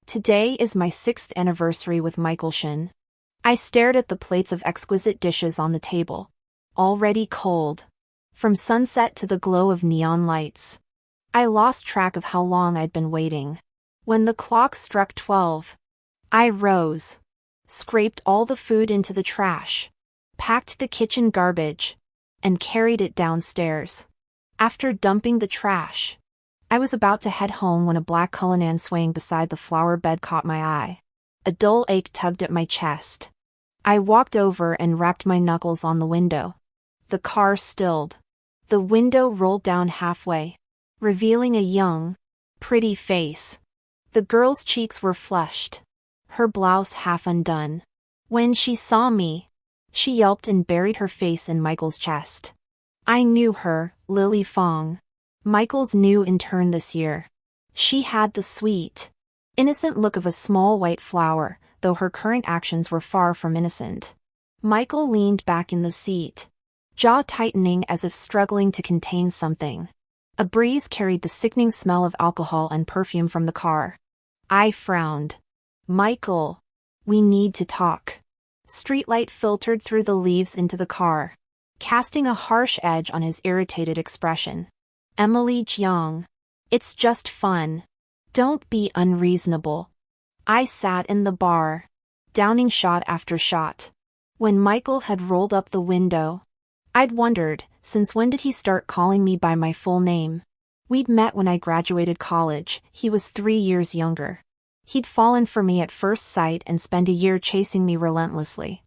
Today is my 6th anniversary with Michael Shen. I stared at the plates of exquisite dishes on the table. Already cold. From sunset to the glow of neon lights. I lost track of how long I'd been waiting. When the clock struck 12, I rose, scraped all the food into the trash, packed the kitchen garbage, and carried it downstairs. After dumping the trash, I was about to head home when a black Cullinan swaying beside the flower bed caught my eye. A dull ache tugged at my chest. I walked over and rapped my knuckles on the window. The car stilled. The window rolled down halfway, revealing a young, pretty face. The girl's cheeks were flushed, her blouse half undone. When she saw me, she yelped and buried her face in Michael's chest. I knew her, Lily Fong, Michael's new intern this year. She had the sweet, innocent look of a small white flower, though her current actions were far from innocent. Michael leaned back in the seat, jaw tightening as if struggling to contain something. A breeze carried the sickening smell of alcohol and perfume from the car. I frowned. Michael, we need to talk. Streetlight filtered through the leaves into the car, casting a harsh edge on his irritated expression. Emily Jiang. It's just fun. Don't be unreasonable. I sat in the bar, downing shot after shot. When Michael had rolled up the window, I'd wondered, since when did he start calling me by my full name? We'd met when I graduated college. He was 3 years younger. He'd fallen for me at first sight and spent a year chasing me relentlessly.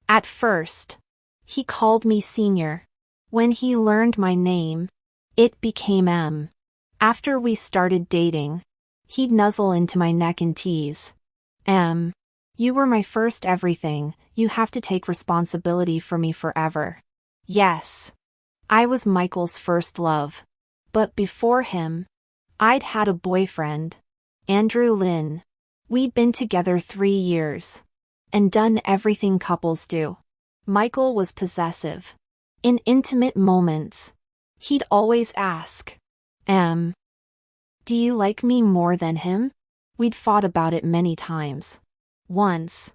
At first, he called me senior. When he learned my name, it became M. After we started dating, he'd nuzzle into my neck and tease. M. You were my first everything. You have to take responsibility for me forever. Yes. I was Michael's first love. But before him, I'd had a boyfriend, Andrew Lin. We'd been together 3 years, and done everything couples do. Michael was possessive. In intimate moments, he'd always ask, do you like me more than him? We'd fought about it many times. Once,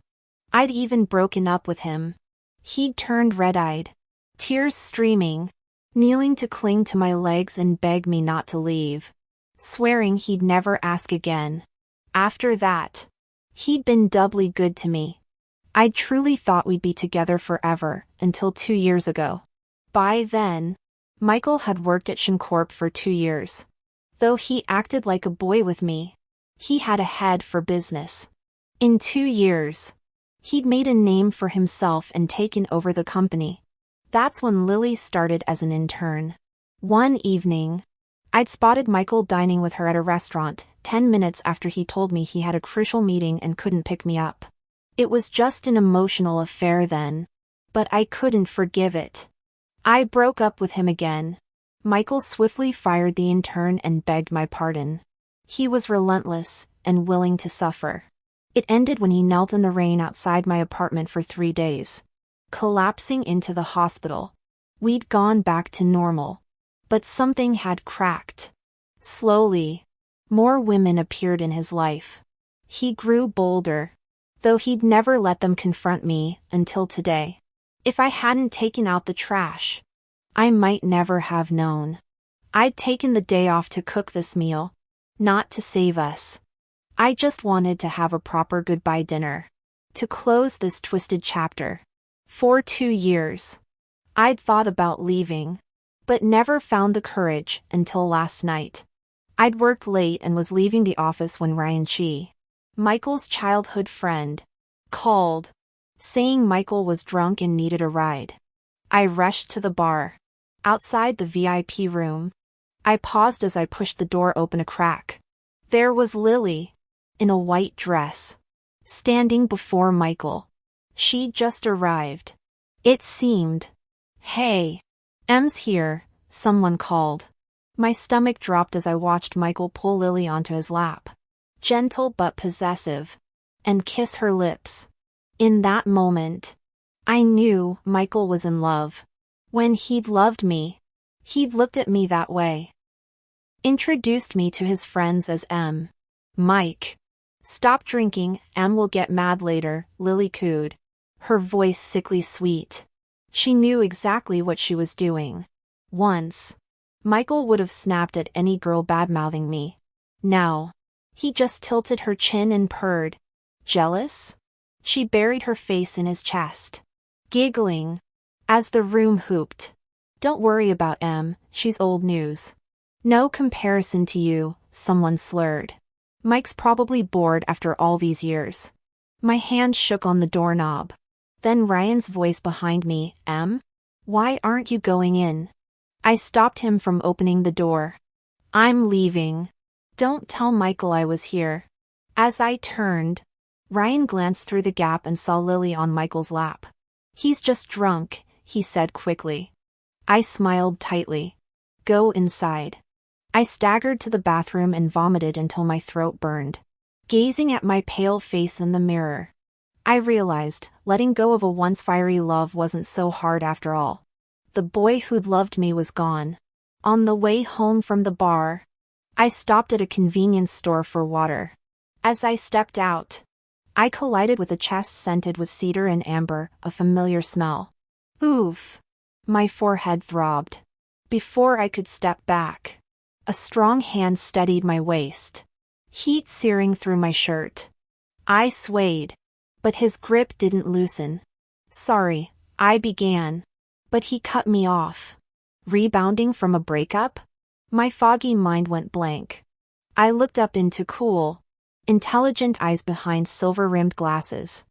I'd even broken up with him. He'd turned red-eyed, tears streaming, kneeling to cling to my legs and beg me not to leave, swearing he'd never ask again. After that, he'd been doubly good to me. I'd truly thought we'd be together forever, until 2 years ago. By then, Michael had worked at Shen Corp for 2 years. Though he acted like a boy with me, he had a head for business. In 2 years, he'd made a name for himself and taken over the company. That's when Lily started as an intern. One evening, I'd spotted Michael dining with her at a restaurant, 10 minutes after he told me he had a crucial meeting and couldn't pick me up. It was just an emotional affair then, but I couldn't forgive it. I broke up with him again. Michael swiftly fired the intern and begged my pardon. He was relentless and willing to suffer. It ended when he knelt in the rain outside my apartment for 3 days, collapsing into the hospital. We'd gone back to normal, but something had cracked. Slowly, more women appeared in his life. He grew bolder, though he'd never let them confront me until today. If I hadn't taken out the trash, I might never have known. I'd taken the day off to cook this meal, not to save us. I just wanted to have a proper goodbye dinner, to close this twisted chapter. For 2 years, I'd thought about leaving, but never found the courage until last night. I'd worked late and was leaving the office when Ryan Chi, Michael's childhood friend, called, saying Michael was drunk and needed a ride. I rushed to the bar. Outside the VIP room, I paused as I pushed the door open a crack. There was Lily, in a white dress, standing before Michael. She'd just arrived. It seemed. Hey, Em's here, someone called. My stomach dropped as I watched Michael pull Lily onto his lap, gentle but possessive, and kiss her lips. In that moment, I knew Michael was in love. When he'd loved me, he'd looked at me that way. Introduced me to his friends as M. Mike. Stop drinking, Em will get mad later, Lily cooed. Her voice sickly sweet. She knew exactly what she was doing. Once, Michael would have snapped at any girl badmouthing me. Now, he just tilted her chin and purred. Jealous? She buried her face in his chest, giggling, as the room hooped. Don't worry about Em, she's old news. No comparison to you, someone slurred. Mike's probably bored after all these years. My hand shook on the doorknob. Then Ryan's voice behind me, Em? Why aren't you going in? I stopped him from opening the door. I'm leaving. Don't tell Michael I was here. As I turned, Ryan glanced through the gap and saw Lily on Michael's lap. He's just drunk, he said quickly. I smiled tightly. Go inside. I staggered to the bathroom and vomited until my throat burned. Gazing at my pale face in the mirror, I realized letting go of a once fiery love wasn't so hard after all. The boy who'd loved me was gone. On the way home from the bar, I stopped at a convenience store for water. As I stepped out, I collided with a chest scented with cedar and amber, a familiar smell. Oof! My forehead throbbed. Before I could step back, a strong hand steadied my waist, heat searing through my shirt. I swayed, but his grip didn't loosen. Sorry, I began, but he cut me off. Rebounding from a breakup? My foggy mind went blank. I looked up into cool, intelligent eyes behind silver-rimmed glasses.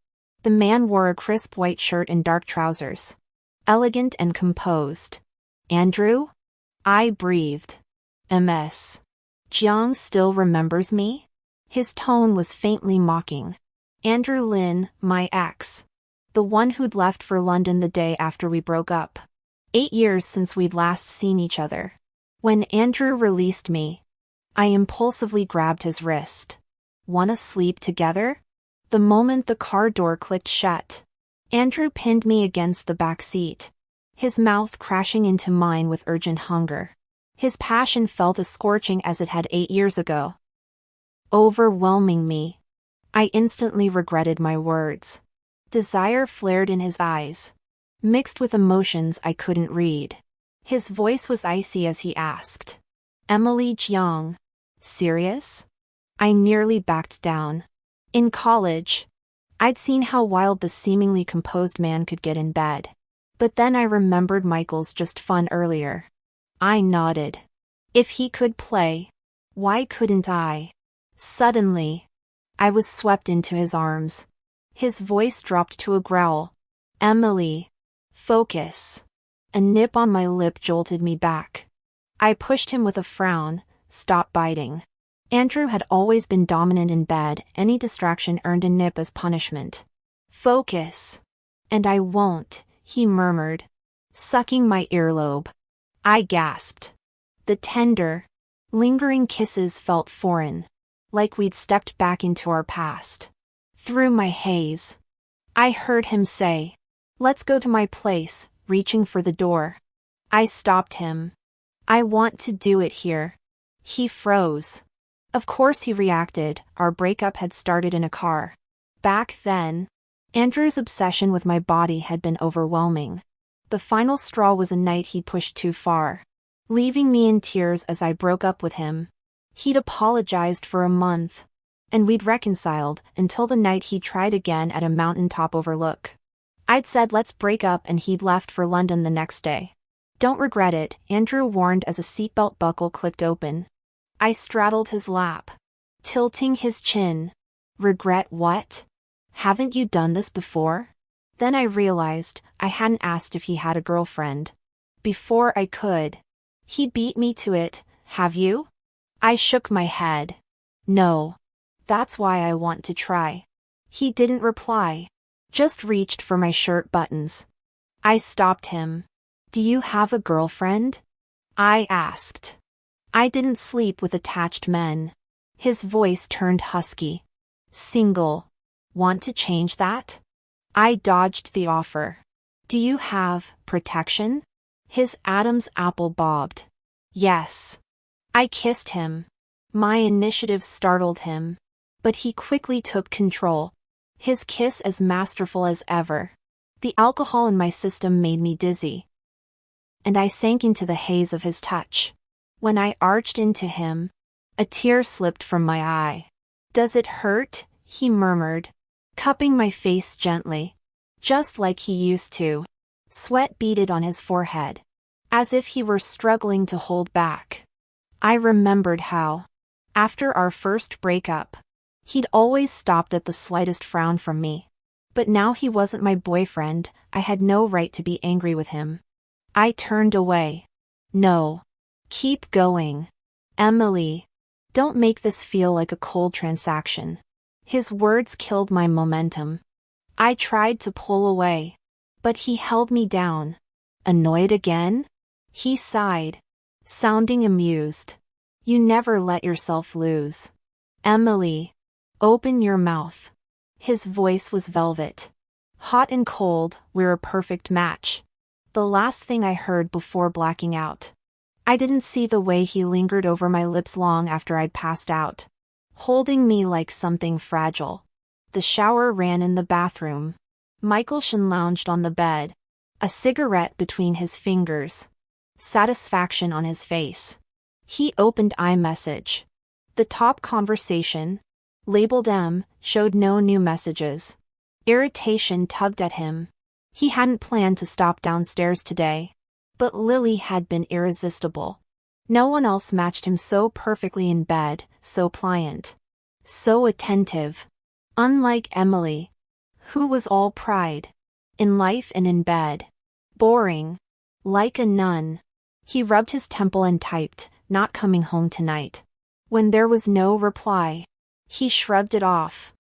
The man wore a crisp white shirt and dark trousers. Elegant and composed. Andrew? I breathed. MS. Jiang still remembers me? His tone was faintly mocking. Andrew Lin, my ex. The one who'd left for London the day after we broke up. 8 years since we'd last seen each other. When Andrew released me, I impulsively grabbed his wrist. Wanna sleep together? The moment the car door clicked shut, Andrew pinned me against the back seat, his mouth crashing into mine with urgent hunger. His passion felt as scorching as it had 8 years ago. Overwhelming me. I instantly regretted my words. Desire flared in his eyes, mixed with emotions I couldn't read. His voice was icy as he asked, Emily Jiang, serious? I nearly backed down. In college, I'd seen how wild the seemingly composed man could get in bed. But then I remembered Michael's just fun earlier. I nodded. If he could play, why couldn't I? Suddenly, I was swept into his arms. His voice dropped to a growl. Emily, focus. A nip on my lip jolted me back. I pushed him with a frown. Stop biting. Andrew had always been dominant in bed. Any distraction earned a nip as punishment. Focus. And I won't, he murmured, sucking my earlobe. I gasped. The tender, lingering kisses felt foreign, like we'd stepped back into our past. Through my haze, I heard him say, let's go to my place, reaching for the door. I stopped him. I want to do it here. He froze. Of course he reacted. Our breakup had started in a car. Back then, Andrew's obsession with my body had been overwhelming. The final straw was a night he pushed too far, leaving me in tears as I broke up with him. He'd apologized for a month, and we'd reconciled until the night he tried again at a mountaintop overlook. I'd said let's break up and he'd left for London the next day. Don't regret it, Andrew warned as a seatbelt buckle clicked open. I straddled his lap, tilting his chin. Regret what? Haven't you done this before? Then I realized I hadn't asked if he had a girlfriend. Before I could. He beat me to it. Have you? I shook my head. No. That's why I want to try. He didn't reply, just reached for my shirt buttons. I stopped him. Do you have a girlfriend? I asked. I didn't sleep with attached men. His voice turned husky. Single. Want to change that? I dodged the offer. Do you have protection? His Adam's apple bobbed. Yes. I kissed him. My initiative startled him. But he quickly took control. His kiss as masterful as ever. The alcohol in my system made me dizzy, and I sank into the haze of his touch. When I arched into him, a tear slipped from my eye. "Does it hurt?" he murmured, cupping my face gently, just like he used to. Sweat beaded on his forehead, as if he were struggling to hold back. I remembered how, after our first breakup, he'd always stopped at the slightest frown from me. But now he wasn't my boyfriend, I had no right to be angry with him. I turned away. "No. Keep going. Emily. Don't make this feel like a cold transaction." His words killed my momentum. I tried to pull away, but he held me down. "Annoyed again?" He sighed, sounding amused. "You never let yourself lose. Emily. Open your mouth." His voice was velvet. "Hot and cold, we're a perfect match." The last thing I heard before blacking out. I didn't see the way he lingered over my lips long after I'd passed out, holding me like something fragile. The shower ran in the bathroom. Michael Shen lounged on the bed, a cigarette between his fingers, satisfaction on his face. He opened iMessage. The top conversation, labeled M, showed no new messages. Irritation tugged at him. He hadn't planned to stop downstairs today. But Lily had been irresistible. No one else matched him so perfectly in bed, so pliant, so attentive. Unlike Emily, who was all pride. In life and in bed. Boring. Like a nun. He rubbed his temple and typed, "Not coming home tonight." When there was no reply, he shrugged it off.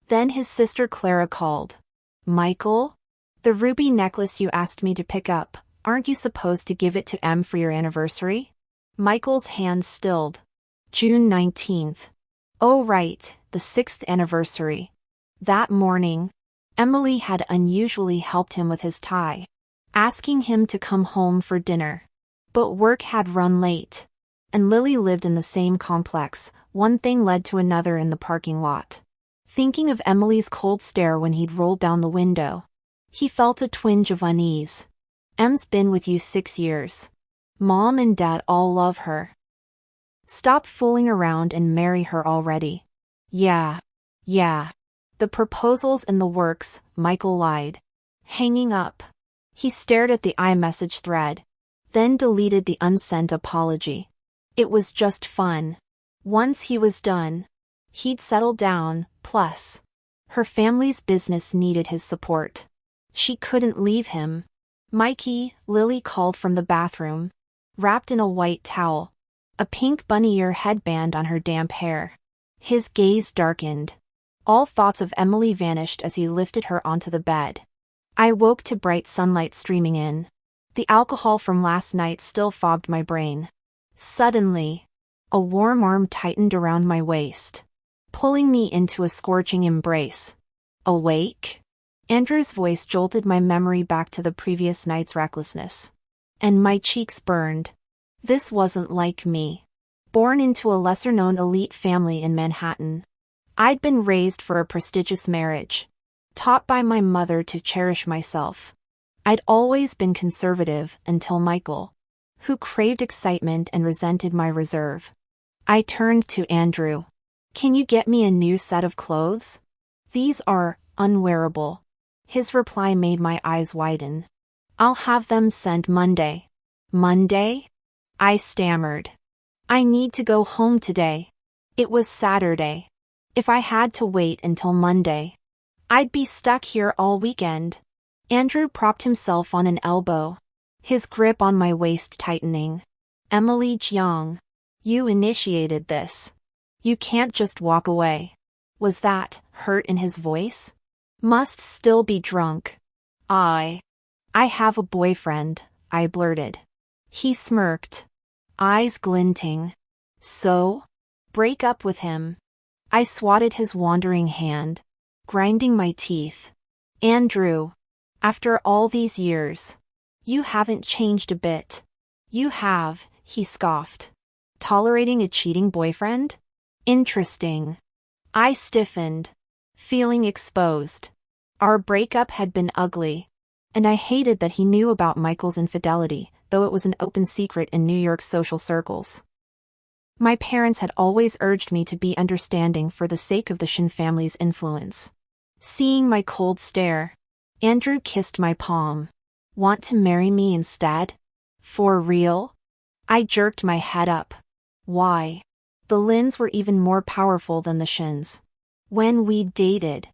Then his sister Clara called. "Michael? The ruby necklace you asked me to pick up, aren't you supposed to give it to M for your anniversary?" Michael's hands stilled. "June 19th. Oh right, the 6th anniversary." That morning, Emily had unusually helped him with his tie, asking him to come home for dinner. But work had run late, and Lily lived in the same complex. One thing led to another in the parking lot. Thinking of Emily's cold stare when he'd rolled down the window, he felt a twinge of unease. "Em's been with you 6 years. Mom and Dad all love her. Stop fooling around and marry her already." Yeah. The proposal's in the works," Michael lied. Hanging up, he stared at the iMessage thread, then deleted the unsent apology. It was just fun. Once he was done, he'd settle down, plus, her family's business needed his support. She couldn't leave him. "Mikey," Lily called from the bathroom, wrapped in a white towel, a pink bunny ear headband on her damp hair. His gaze darkened. All thoughts of Emily vanished as he lifted her onto the bed. I woke to bright sunlight streaming in. The alcohol from last night still fogged my brain. Suddenly, a warm arm tightened around my waist, pulling me into a scorching embrace. "Awake?" Andrew's voice jolted my memory back to the previous night's recklessness. And my cheeks burned. This wasn't like me. Born into a lesser-known elite family in Manhattan, I'd been raised for a prestigious marriage, taught by my mother to cherish myself. I'd always been conservative until Michael, who craved excitement and resented my reserve. I turned to Andrew. "Can you get me a new set of clothes? These are unwearable." His reply made my eyes widen. "I'll have them sent Monday." "Monday?" I stammered. "I need to go home today." It was Saturday. If I had to wait until Monday, I'd be stuck here all weekend. Andrew propped himself on an elbow, his grip on my waist tightening. "Emily Jiang, you initiated this. You can't just walk away." Was that hurt in his voice? Must still be drunk. I have a boyfriend," I blurted. He smirked, eyes glinting. "So? Break up with him." I swatted his wandering hand, grinding my teeth. "Andrew, after all these years, you haven't changed a bit." "You have," he scoffed. "Tolerating a cheating boyfriend? Interesting." I stiffened, feeling exposed. Our breakup had been ugly, and I hated that he knew about Michael's infidelity, though it was an open secret in New York's social circles. My parents had always urged me to be understanding for the sake of the Shen family's influence. Seeing my cold stare, Andrew kissed my palm. Want to marry me instead? For real? I jerked my head up. Why? The Lins were even more powerful than the Shens. When we dated,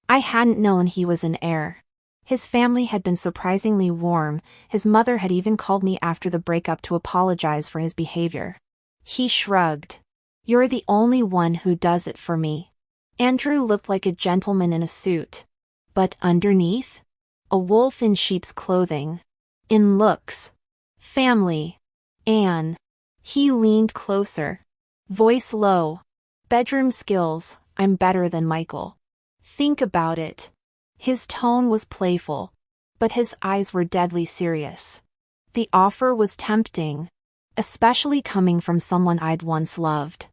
I hadn't known he was an heir. His family had been surprisingly warm. His mother had even called me after the breakup to apologize for his behavior. He shrugged. You're the only one who does it for me. Andrew looked like a gentleman in a suit. But underneath? A wolf in sheep's clothing. In looks. Family. Anne. He leaned closer. Voice low. Bedroom skills, I'm better than Michael. Think about it. His tone was playful, but his eyes were deadly serious. The offer was tempting, especially coming from someone I'd once loved.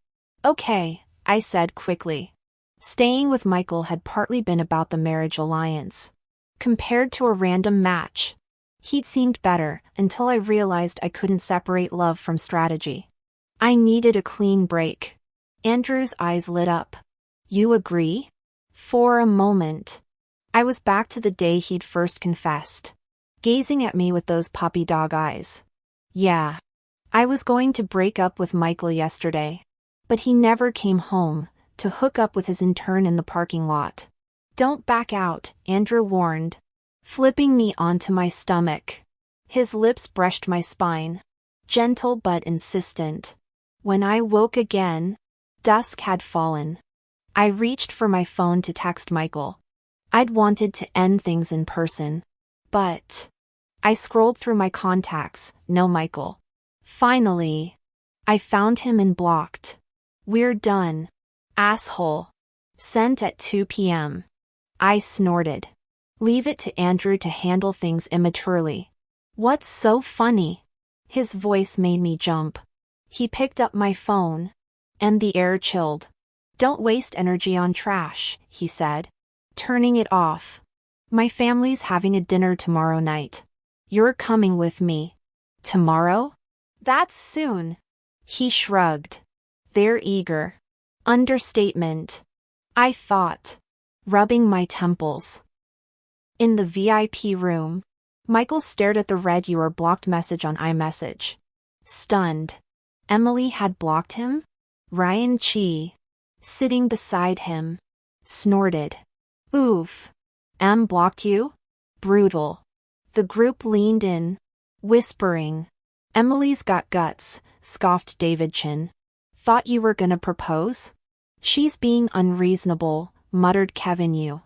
Okay, I said quickly. Staying with Michael had partly been about the marriage alliance. Compared to a random match, he'd seemed better until I realized I couldn't separate love from strategy. I needed a clean break. Andrew's eyes lit up. You agree? For a moment, I was back to the day he'd first confessed, gazing at me with those puppy dog eyes. Yeah. I was going to break up with Michael yesterday, but he never came home to hook up with his intern in the parking lot. Don't back out, Andrew warned, flipping me onto my stomach. His lips brushed my spine, gentle but insistent. When I woke again, dusk had fallen. I reached for my phone to text Michael. I'd wanted to end things in person, but I scrolled through my contacts, no Michael. Finally, I found him and blocked. We're done. Asshole. Sent at 2 p.m. I snorted. Leave it to Andrew to handle things immaturely. What's so funny? His voice made me jump. He picked up my phone, and the air chilled. Don't waste energy on trash, he said, turning it off. My family's having a dinner tomorrow night. You're coming with me. Tomorrow? That's soon. He shrugged. They're eager. Understatement. I thought, rubbing my temples. In the VIP room, Michael stared at the red "You are blocked" message on iMessage. Stunned. Emily had blocked him? Ryan Chi, sitting beside him, snorted. Oof. Em blocked you? Brutal. The group leaned in, whispering. Emily's got guts, scoffed David Chin. Thought you were gonna propose? She's being unreasonable, muttered Kevin Yu.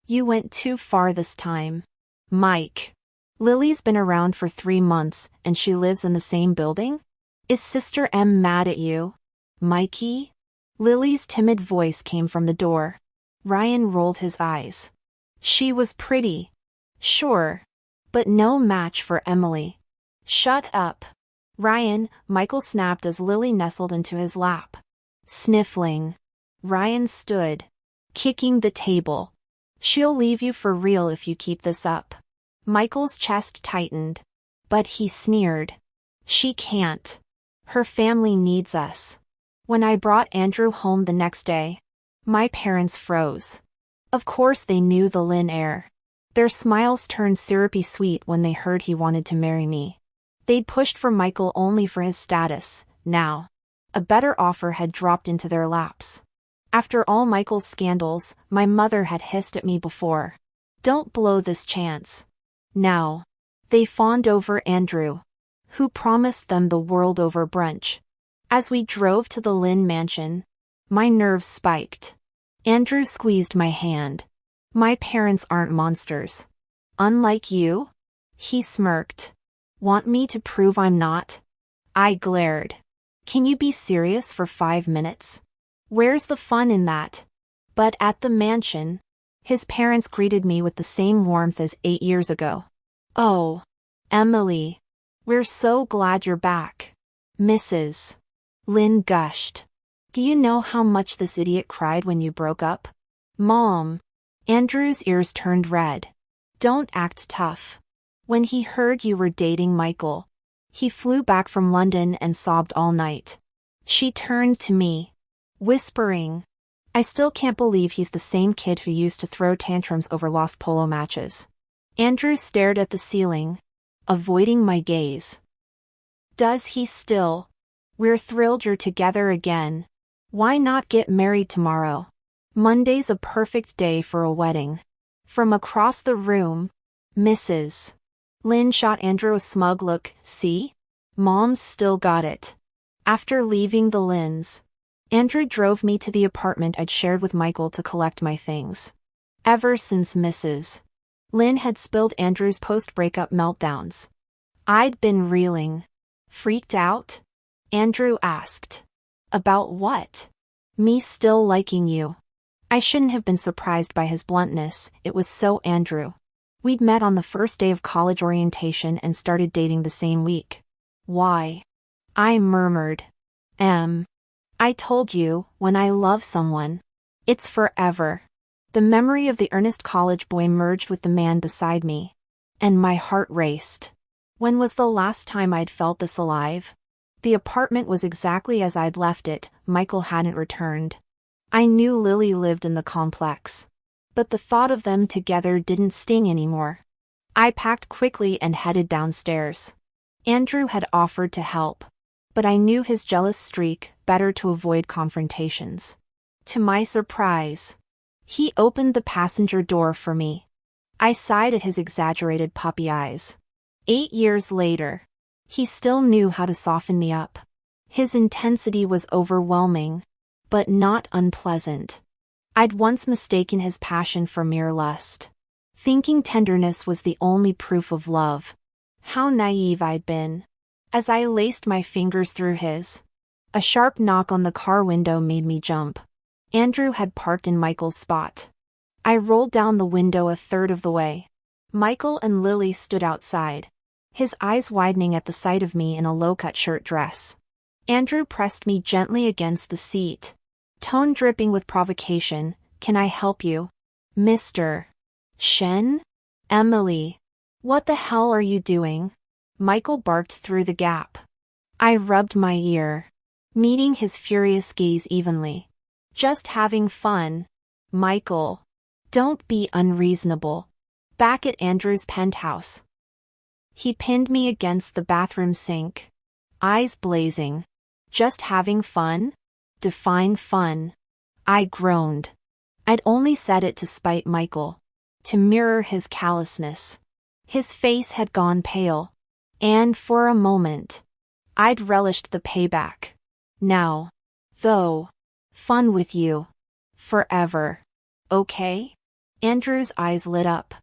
You went too far this time. Mike. Lily's been around for 3 months and she lives in the same building? Is Sister M mad at you? Mikey? Lily's timid voice came from the door. Ryan rolled his eyes. She was pretty. Sure. But no match for Emily. Shut up. Ryan, Michael snapped as Lily nestled into his lap. Sniffling. Ryan stood, kicking the table. She'll leave you for real if you keep this up. Michael's chest tightened. But he sneered. She can't. Her family needs us. When I brought Andrew home the next day, my parents froze. Of course they knew the Lin heir. Their smiles turned syrupy sweet when they heard he wanted to marry me. They'd pushed for Michael only for his status. Now, a better offer had dropped into their laps. After all Michael's scandals, my mother had hissed at me before. Don't blow this chance. Now, they fawned over Andrew, who promised them the world over brunch. As we drove to the Lin mansion, my nerves spiked. Andrew squeezed my hand. My parents aren't monsters. Unlike you? He smirked. Want me to prove I'm not? I glared. Can you be serious for 5 minutes? Where's the fun in that? But at the mansion, his parents greeted me with the same warmth as 8 years ago. Oh, Emily. We're so glad you're back. Mrs. Lin gushed. Do you know how much this idiot cried when you broke up? Mom. Andrew's ears turned red. Don't act tough. When he heard you were dating Michael, he flew back from London and sobbed all night. She turned to me, whispering, I still can't believe he's the same kid who used to throw tantrums over lost polo matches. Andrew stared at the ceiling, avoiding my gaze. Does he still? We're thrilled you're together again. Why not get married tomorrow? Monday's a perfect day for a wedding. From across the room, Mrs. Lynn shot Andrew a smug look. See? Mom's still got it. After leaving the Lynns, Andrew drove me to the apartment I'd shared with Michael to collect my things. Ever since Mrs. Lynn had spilled Andrew's post-breakup meltdowns, I'd been reeling. Freaked out? Andrew asked. About what? Me still liking you. I shouldn't have been surprised by his bluntness, it was so Andrew. We'd met on the first day of college orientation and started dating the same week. Why? I murmured. I told you, when I love someone, it's forever. The memory of the earnest college boy merged with the man beside me, and my heart raced. When was the last time I'd felt this alive? The apartment was exactly as I'd left it. Michael hadn't returned. I knew Lily lived in the complex, but the thought of them together didn't sting anymore. I packed quickly and headed downstairs. Andrew had offered to help, but I knew his jealous streak, better to avoid confrontations. To my surprise, he opened the passenger door for me. I sighed at his exaggerated puppy eyes. 8 years later, he still knew how to soften me up. His intensity was overwhelming, but not unpleasant. I'd once mistaken his passion for mere lust, thinking tenderness was the only proof of love. How naive I'd been. As I laced my fingers through his, a sharp knock on the car window made me jump. Andrew had parked in Michael's spot. I rolled down the window a third of the way. Michael and Lily stood outside, his eyes widening at the sight of me in a low-cut shirt dress. Andrew pressed me gently against the seat, tone dripping with provocation. Can I help you? Mr. Shen? Emily. What the hell are you doing? Michael barked through the gap. I rubbed my ear, meeting his furious gaze evenly. Just having fun. Michael. Don't be unreasonable. Back at Andrew's penthouse. He pinned me against the bathroom sink, eyes blazing. Just having fun? Define fun. I groaned. I'd only said it to spite Michael, to mirror his callousness. His face had gone pale, and for a moment, I'd relished the payback. Now, though, fun with you. Forever. Okay? Andrew's eyes lit up.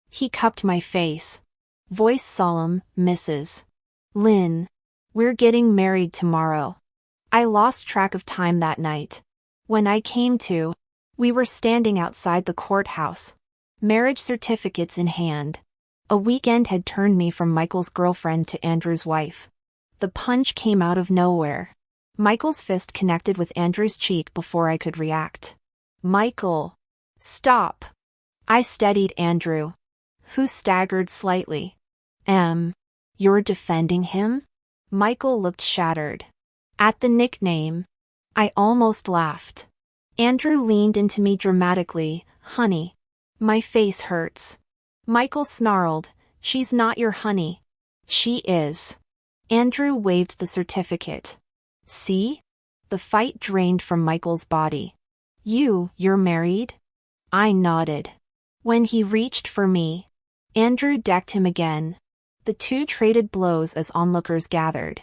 He cupped my face. Voice solemn. Mrs. Lynn. We're getting married tomorrow. I lost track of time that night. When I came to, we were standing outside the courthouse, marriage certificates in hand. A weekend had turned me from Michael's girlfriend to Andrew's wife. The punch came out of nowhere. Michael's fist connected with Andrew's cheek before I could react. Michael. Stop. I steadied Andrew, who staggered slightly. You're defending him? Michael looked shattered. At the nickname, I almost laughed. Andrew leaned into me dramatically. Honey. My face hurts. Michael snarled. She's not your honey. She is. Andrew waved the certificate. See? The fight drained from Michael's body. You're married? I nodded. When he reached for me, Andrew decked him again. The two traded blows as onlookers gathered.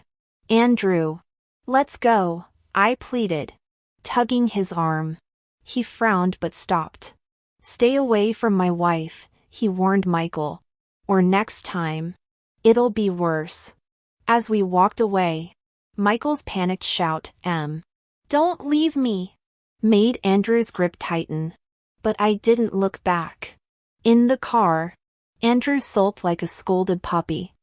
Andrew. Let's go, I pleaded, tugging his arm. He frowned but stopped. Stay away from my wife, he warned Michael. Or next time, it'll be worse. As we walked away, Michael's panicked shout, Don't leave me, made Andrew's grip tighten. But I didn't look back. In the car, Andrew sulked like a scolded puppy.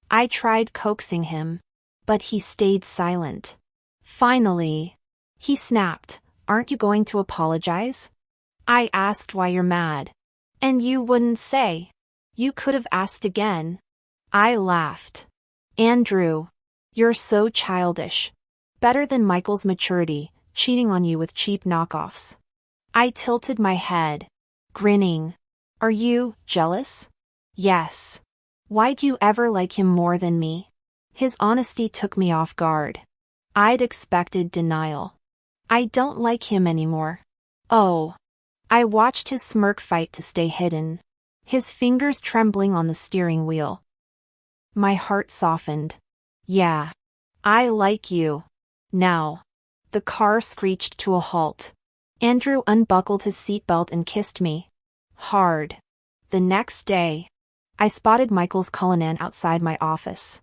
I tried coaxing him, but he stayed silent. Finally, He snapped. Aren't you going to apologize? I asked why you're mad. And you wouldn't say. You could have asked again. I laughed. Andrew, you're so childish. Better than Michael's maturity, cheating on you with cheap knockoffs. I tilted my head, grinning. Are you jealous? Yes. Why'd you ever like him more than me? His honesty took me off guard. I'd expected denial. I don't like him anymore. Oh. I watched his smirk fight to stay hidden, his fingers trembling on the steering wheel. My heart softened. Yeah. I like you. Now. The car screeched to a halt. Andrew unbuckled his seatbelt and kissed me. Hard. The next day, I spotted Michael's Cullinan outside my office.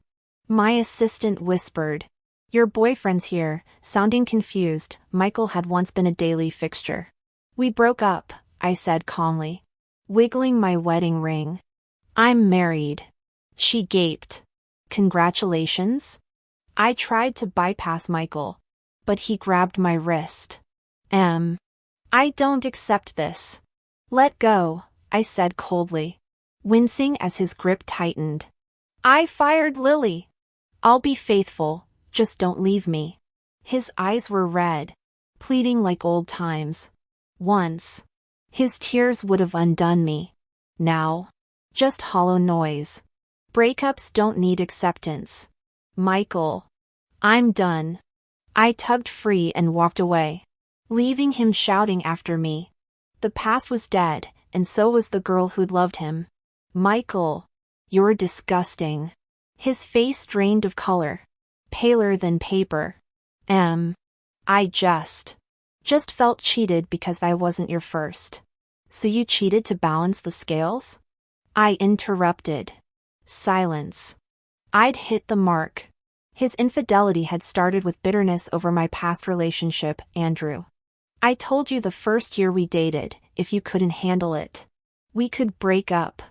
My assistant whispered, "Your boyfriend's here," sounding confused. Michael had once been a daily fixture. We broke up, I said calmly, wiggling my wedding ring. I'm married. She gaped. Congratulations? I tried to bypass Michael, but he grabbed my wrist. I don't accept this. Let go, I said coldly, wincing as his grip tightened. I fired Lily. I'll be faithful, just don't leave me. His eyes were red, pleading like old times. Once. His tears would have undone me. Now. Just hollow noise. Breakups don't need acceptance. Michael. I'm done. I tugged free and walked away, leaving him shouting after me. The past was dead, and so was the girl who'd loved him. Michael. You're disgusting. His face drained of color, paler than paper. I just felt cheated because I wasn't your first. So you cheated to balance the scales? I interrupted. Silence. I'd hit the mark. His infidelity had started with bitterness over my past relationship, Andrew. I told you the first year we dated, if you couldn't handle it, we could break up.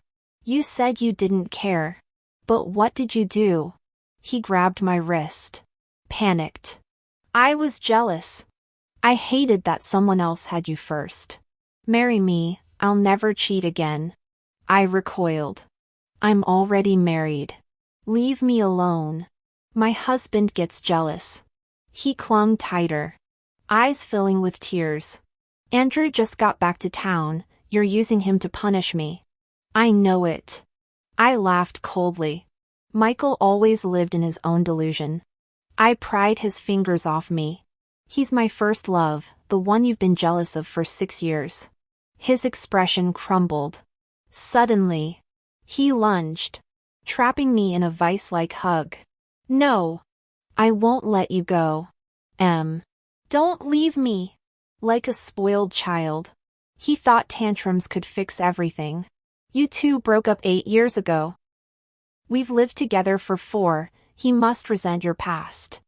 You said you didn't care. But what did you do? He grabbed my wrist. Panicked. I was jealous. I hated that someone else had you first. Marry me, I'll never cheat again. I recoiled. I'm already married. Leave me alone. My husband gets jealous. He clung tighter, eyes filling with tears. Andrew just got back to town. You're using him to punish me. I know it. I laughed coldly. Michael always lived in his own delusion. I pried his fingers off me. He's my first love, the one you've been jealous of for 6 years. His expression crumbled. Suddenly, he lunged, trapping me in a vice-like hug. No. I won't let you go. Don't leave me. Like a spoiled child. He thought tantrums could fix everything. You two broke up 8 years ago. We've lived together for 4, he must resent your past.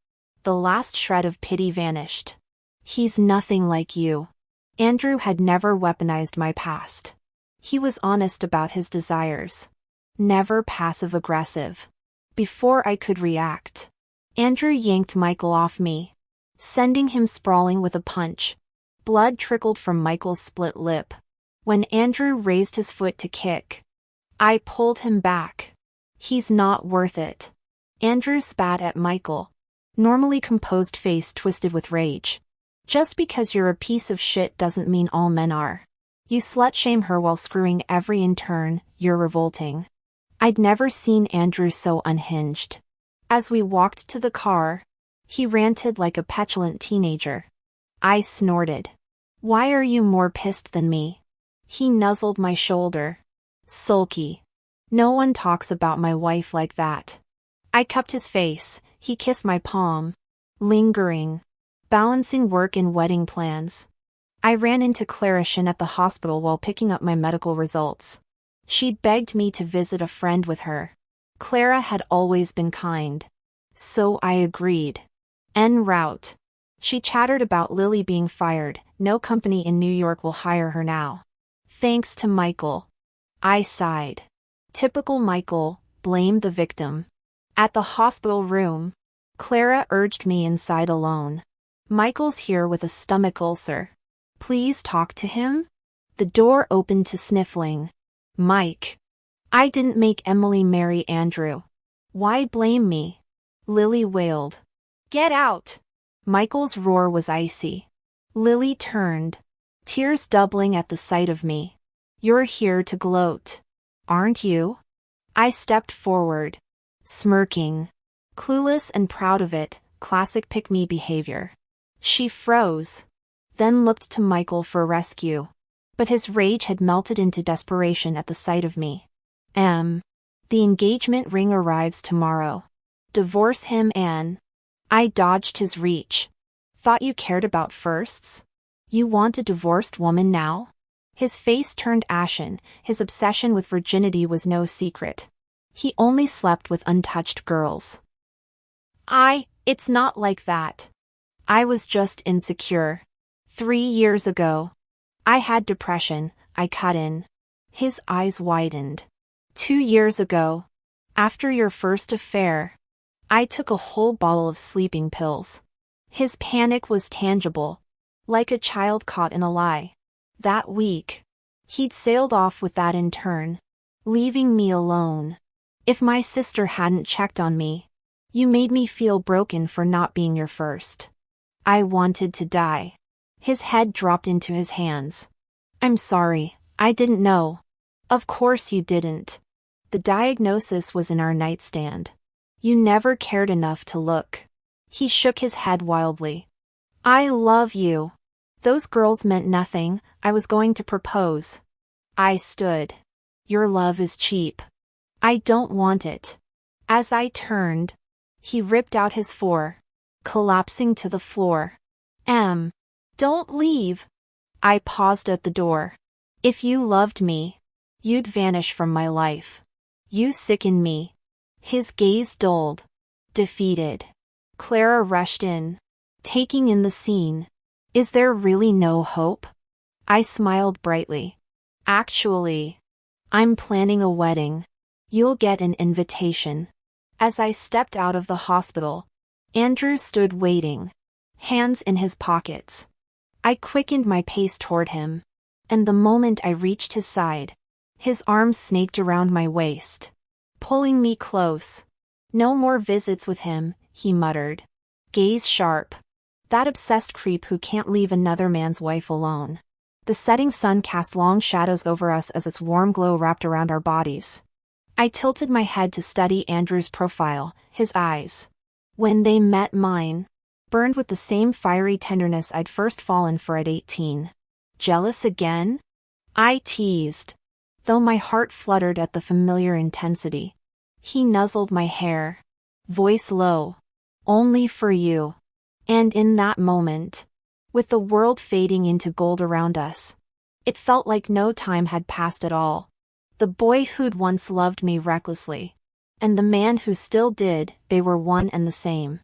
The last shred of pity vanished. He's nothing like you. Andrew had never weaponized my past. He was honest about his desires. Never passive-aggressive. Before I could react, Andrew yanked Michael off me, sending him sprawling with a punch. Blood trickled from Michael's split lip. When Andrew raised his foot to kick, I pulled him back. He's not worth it. Andrew spat at Michael, normally composed face twisted with rage. Just because you're a piece of shit doesn't mean all men are. You slut-shame her while screwing every intern, you're revolting. I'd never seen Andrew so unhinged. As we walked to the car, he ranted like a petulant teenager. I snorted. Why are you more pissed than me? He nuzzled my shoulder. Sulky. No one talks about my wife like that. I cupped his face, he kissed my palm. Lingering. Balancing work and wedding plans. I ran into Clara Shen at the hospital while picking up my medical results. She begged me to visit a friend with her. Clara had always been kind. So I agreed. En route. She chattered about Lily being fired. No company in New York will hire her now. Thanks to Michael. I sighed. Typical Michael, blame the victim. At the hospital room, Clara urged me inside alone. Michael's here with a stomach ulcer. Please talk to him? The door opened to sniffling. Mike. I didn't make Emily marry Andrew. Why blame me? Lily wailed. Get out! Michael's roar was icy. Lily turned, tears doubling at the sight of me. You're here to gloat, aren't you? I stepped forward, smirking, clueless and proud of it, classic pick-me behavior. She froze, then looked to Michael for rescue. But his rage had melted into desperation at the sight of me. The engagement ring arrives tomorrow. Divorce him, Anne. I dodged his reach. Thought you cared about firsts? You want a divorced woman now? His face turned ashen, his obsession with virginity was no secret. He only slept with untouched girls. It's not like that. I was just insecure. 3 years ago. I had depression, I cut in. His eyes widened. 2 years ago. After your first affair. I took a whole bottle of sleeping pills. His panic was tangible, like a child caught in a lie. That week, he'd sailed off with that intern, leaving me alone. If my sister hadn't checked on me, you made me feel broken for not being your first. I wanted to die. His head dropped into his hands. I'm sorry, I didn't know. Of course you didn't. The diagnosis was in our nightstand. You never cared enough to look. He shook his head wildly. I love you. Those girls meant nothing, I was going to propose. I stood. Your love is cheap. I don't want it. As I turned, he ripped out his collapsing to the floor. Don't leave. I paused at the door. If you loved me, you'd vanish from my life. You sicken me. His gaze dulled. Defeated. Clara rushed in, taking in the scene. Is there really no hope? I smiled brightly. Actually, I'm planning a wedding. You'll get an invitation. As I stepped out of the hospital, Andrew stood waiting, hands in his pockets. I quickened my pace toward him, and the moment I reached his side, his arms snaked around my waist, pulling me close. No more visits with him, he muttered, gaze sharp. That obsessed creep who can't leave another man's wife alone. The setting sun cast long shadows over us as its warm glow wrapped around our bodies. I tilted my head to study Andrew's profile, his eyes, when they met mine, burned with the same fiery tenderness I'd first fallen for at 18. Jealous again? I teased, though my heart fluttered at the familiar intensity. He nuzzled my hair, voice low. Only for you. And in that moment, with the world fading into gold around us, it felt like no time had passed at all. The boy who'd once loved me recklessly, and the man who still did, they were one and the same.